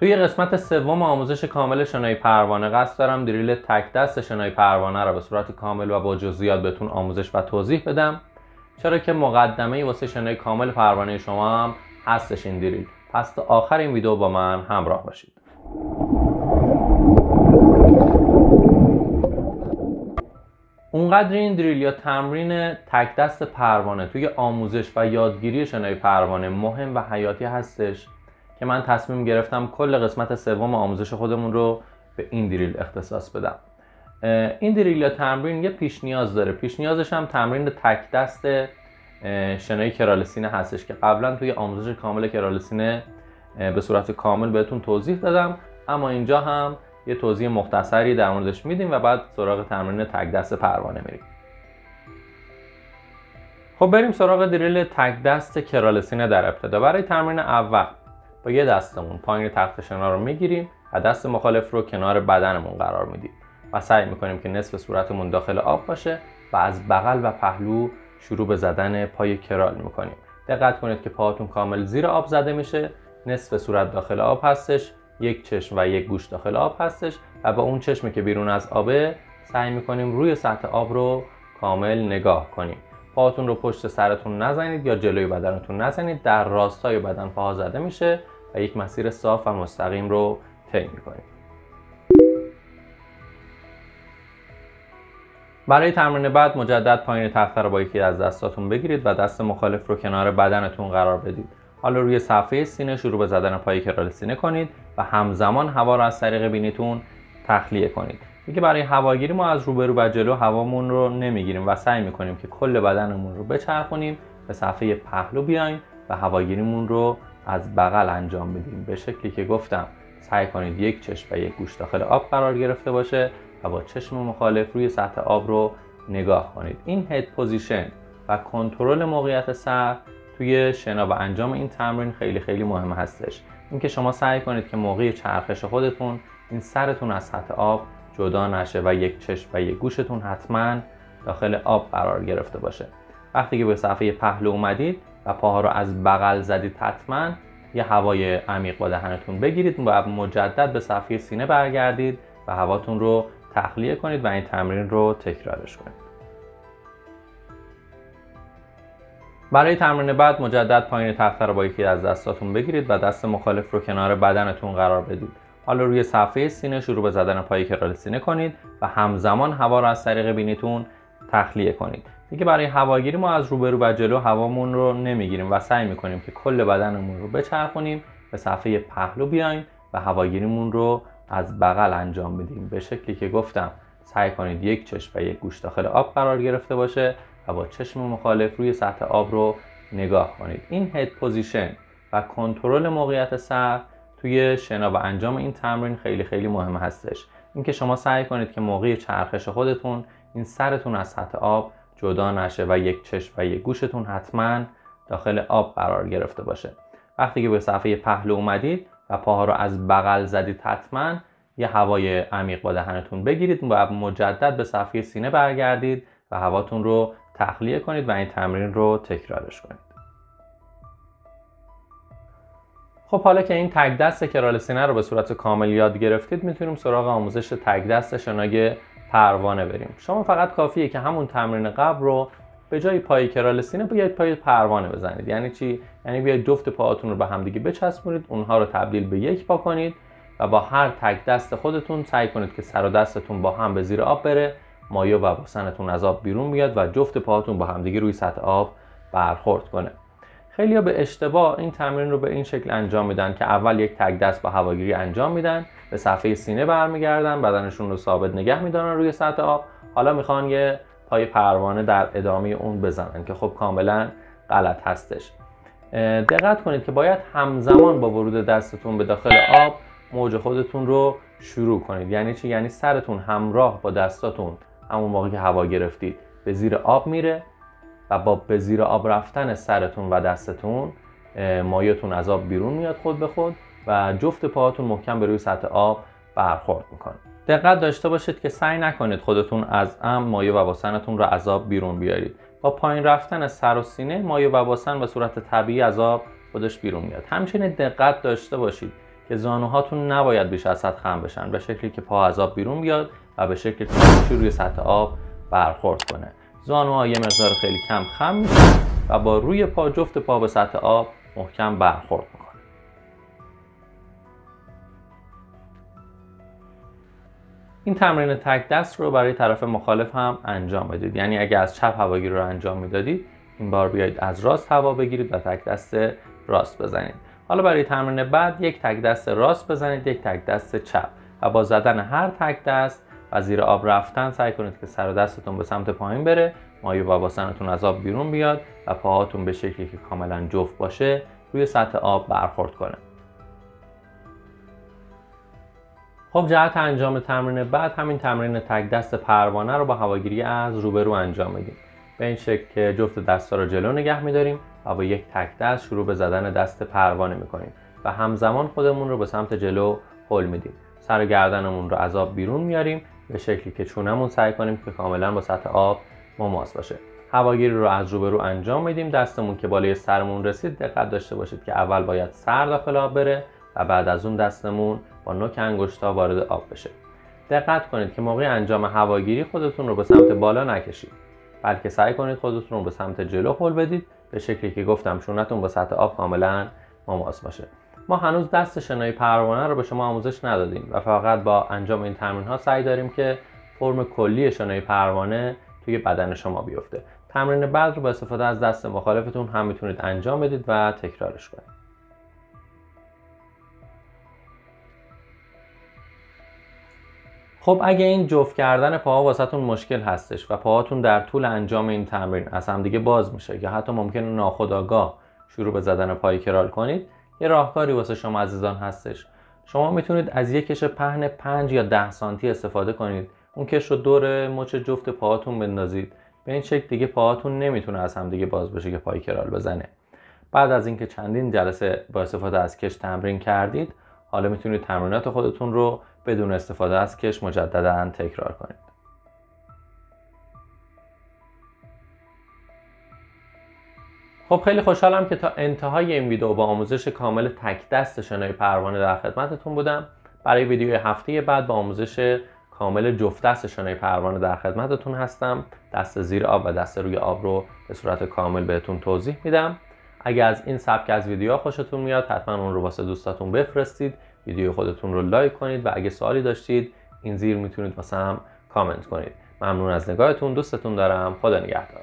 توی قسمت سوم آموزش کامل شنای پروانه قصد دارم دریل تک دست شنای پروانه را به صورت کامل و با جزئیات بهتون آموزش و توضیح بدم، چرا که مقدمه واسه شنای کامل پروانه شما هم هستش این دریل. پس تا آخر این ویدیو با من همراه باشید. اونقدر این دریل یا تمرین تک دست پروانه توی آموزش و یادگیری شنای پروانه مهم و حیاتی هستش که من تصمیم گرفتم کل قسمت سوم آموزش خودمون رو به این دریل اختصاص بدم. این دریل یا تمرین یه پیش نیاز داره. پیش نیازش هم تمرین تک دست شنای کرالسینه هستش که قبلا توی آموزش کامل کرالسینه به صورت کامل بهتون توضیح دادم، اما اینجا هم یه توضیح مختصری در موردش میدیم و بعد سراغ تمرین تک دست پروانه میریم. خب بریم سراغ دریل تک دست کرالسینه. در ابتدا برای تمرین اول با یه دستمون پایین تخت شنا رو میگیریم و دست مخالف رو کنار بدنمون قرار میدیم و سعی میکنیم که نصف صورتمون داخل آب باشه و از بغل و پهلو شروع به زدن پای کرال میکنیم. دقت کنید که پاهاتون کامل زیر آب زده میشه، نصف صورت داخل آب هستش، یک چشم و یک گوش داخل آب هستش و با اون چشمی که بیرون از آبه سعی میکنیم روی سطح آب رو کامل نگاه کنیم. پاهاتون رو پشت سرتون نزنید یا جلوی بدنتون نزنید، در راستای بدن پاها زده میشه و یک مسیر صاف و مستقیم رو طی میکنیم. برای تمرین بعد مجدد پایین تخته رو با یکی از دستاتون بگیرید و دست مخالف رو کنار بدنتون قرار بدید. حالا روی صفحه سینه شروع به زدن پای کرال سینه کنید و همزمان هوا رو از طریق بینیتون تخلیه کنید. دیگه برای هواگیری ما از روبرو و جلو هوامون رو نمیگیریم و سعی میکنیم که کل بدنمون رو بچرخونیم، به صفحه پهلو بیایم و هواگیریمون رو از بغل انجام بدیم. به شکلی که گفتم سعی کنید یک چشم و یک گوش داخل آب قرار گرفته باشه و با چشم مخالف روی سطح آب رو نگاه کنید. این هد پوزیشن و کنترل موقعیت سر توی شنا و انجام این تمرین خیلی مهم هستش. اینکه شما سعی کنید که موقع چرخش خودتون این سرتون از سطح آب جدا نشه و یک چشم و یک گوشتون حتما داخل آب قرار گرفته باشه. وقتی که به صفحه پهلو اومدید و پاها رو از بغل زدید، حتما یه هوای عمیق با دهنتون بگیرید و مجدد به صفحه سینه برگردید و هواتون رو تخلیه کنید و این تمرین رو تکرارش کنید. برای تمرین بعد مجدد پایین تخته رو با یکی از دستاتون بگیرید و دست مخالف رو کنار بدنتون قرار بدید. حالا روی صفحه سینه شروع به زدن پای کرال سینه کنید و همزمان هوا رو از طریق بینیتون تخلیه کنید. دیگه برای هواگیری ما از روبرو و جلو هوامون رو نمیگیریم و سعی میکنیم که کل بدنمون رو بچرخونیم، به صفحه پهلو بیایم و هواگیریمون رو از بغل انجام بدیم. به شکلی که گفتم سعی کنید یک چشم و یک گوش داخل آب قرار گرفته باشه و با چشم مخالف روی سطح آب رو نگاه کنید. این هد پوزیشن و کنترل موقعیت سر توی شنا و انجام این تمرین خیلی مهم هستش. اینکه شما سعی کنید که موقع چرخش خودتون این سرتون از سطح آب جدا نشه و یک چشم و یک گوشتون حتما داخل آب قرار گرفته باشه. وقتی که به صفحه پهلو اومدید و پاها رو از بغل زدید، حتما یه هوای عمیق با دهنتون بگیرید و مجدد به صفحه سینه برگردید و هواتون رو تخلیه کنید و این تمرین رو تکرارش کنید. خب حالا که این تک دست کرال سینه رو به صورت کامل یاد گرفتید، میتونیم سراغ آموزش تک دست شنای پروانه بریم. شما فقط کافیه که همون تمرین قبل رو به جای پای کرال سینه بیاید پای پروانه بزنید. یعنی چی؟ یعنی بیاید جفت پاهاتون رو به هم دیگه بچسبونید، اونها رو تبدیل به یک پا کنید و با هر تک دست خودتون سعی کنید که سر و دستتون با هم به زیر آب بره، مایه و باسنتون از آب بیرون بیاد و جفت پاهاتون با هم دیگه روی سطح آب برخورد کنه. خیلی‌ها به اشتباه این تمرین رو به این شکل انجام میدن که اول یک تک دست با هواگیری انجام میدن، به صفحه سینه برمیگردن، بدنشون رو ثابت نگه میدارن روی سطح آب، حالا میخوان یه پای پروانه در ادامه اون بزنن که خب کاملا غلط هستش. دقت کنید که باید همزمان با ورود دستتون به داخل آب موج خودتون رو شروع کنید. یعنی چی؟ یعنی سرتون همراه با دستاتون همون موقع که هوا گرفتید به زیر آب میره و با به زیر آب رفتن سرتون و دستتون مایه‌تون از آب بیرون میاد خود به خود و جفت پاهاتون محکم به روی سطح آب برخورد میکنه. دقت داشته باشید که سعی نکنید خودتون از مایه و باسنتون رو از آب بیرون بیارید. با پایین رفتن سر و سینه مایه و باسن به صورت طبیعی از آب خودش بیرون میاد. همچنین دقت داشته باشید که زانوهاتون نباید بیش از حد خم بشن، به شکلی که پا از آب بیرون بیاد و به شکلی که روی سطح آب برخورد کنه. زانوها یه مقدار خیلی کم خم میشن و با روی پا، جفت پا به سطح آب محکم برخورد میکنه. این تمرین تک دست رو برای طرف مخالف هم انجام بدید. یعنی اگه از چپ هواگیری رو انجام میدادید، این بار بیایید از راست هوا بگیرید و تک دست راست بزنید. حالا برای تمرین بعد یک تک دست راست بزنید، یک تک دست چپ و با زدن هر تک دست و زیر آب رفتن سعی کنید که سر دستتون به سمت پایین بره، مایع و باسنتون از آب بیرون بیاد و پاهاتون به شکلی که کاملا جفت باشه روی سطح آب برخورد کنه. خب جهت انجام تمرین بعد همین تمرین تک دست پروانه رو با هواگیری از روبرو انجام میدیم. به این شکل که جفت دستا رو جلو نگه میداریم و با یک تک دست شروع به زدن دست پروانه میکنیم و همزمان خودمون رو به سمت جلو هل میدیم. سر گردنمون رو از آب بیرون میاریم به شکلی که چونمون سعی کنیم که کاملا با سطح آب مماس باشه. هواگیری رو از روبرو انجام میدیم. دستمون که بالای سرمون رسید، دقت داشته باشید که اول باید سر داخل آب بره و بعد از اون دستمون با نوک انگشتا وارد آب بشه. دقت کنید که موقع انجام هواگیری خودتون رو به سمت بالا نکشید، بلکه سعی کنید خودتون رو به سمت جلو هل بدید به شکلی که گفتم شونتون با سطح آب کاملا مماس باشه. ما هنوز دست شنای پروانه رو به شما آموزش ندادیم و فقط با انجام این تمرین ها سعی داریم که فرم کلی شنای پروانه توی بدن شما بیفته. تمرین بعد رو با استفاده از دست مخالفتون هم میتونید انجام بدید و تکرارش کنید. خب اگه این جفت کردن پاها واسهتون مشکل هستش و پاهاتون در طول انجام این تمرین از هم دیگه باز میشه یا حتی ممکنه ناخودآگاه شروع به زدن پای کرال کنید، یه راهکاری واسه شما عزیزان هستش. شما میتونید از یک کش پهن 5 یا 10 سانتی استفاده کنید. اون کش رو دور مچ جفت پاهاتون بندازید. به این شکل دیگه پاهاتون نمیتونه از هم دیگه باز بشه که پای کرال بزنه. بعد از اینکه چندین جلسه با استفاده از کش تمرین کردید، حالا میتونید تمرینات خودتون رو بدون استفاده از کش مجددا تکرار کنید. خب خیلی خوشحالم که تا انتهای این ویدیو با آموزش کامل تک دست شنای پروانه در خدمتتون بودم. برای ویدیوی هفته بعد با آموزش کامل جفت دست شنای پروانه در خدمتتون هستم. دست زیر آب و دست روی آب رو به صورت کامل بهتون توضیح میدم. اگه از این سبک از ویدیوها خوشتون میاد، حتما اون رو واسه دوستاتون بفرستید. ویدیو خودتون رو لایک کنید و اگه سوالی داشتید این زیر میتونید واسه هم کامنت کنید. ممنون از نگاهتون، دوستتون دارم. خدا نگهدار.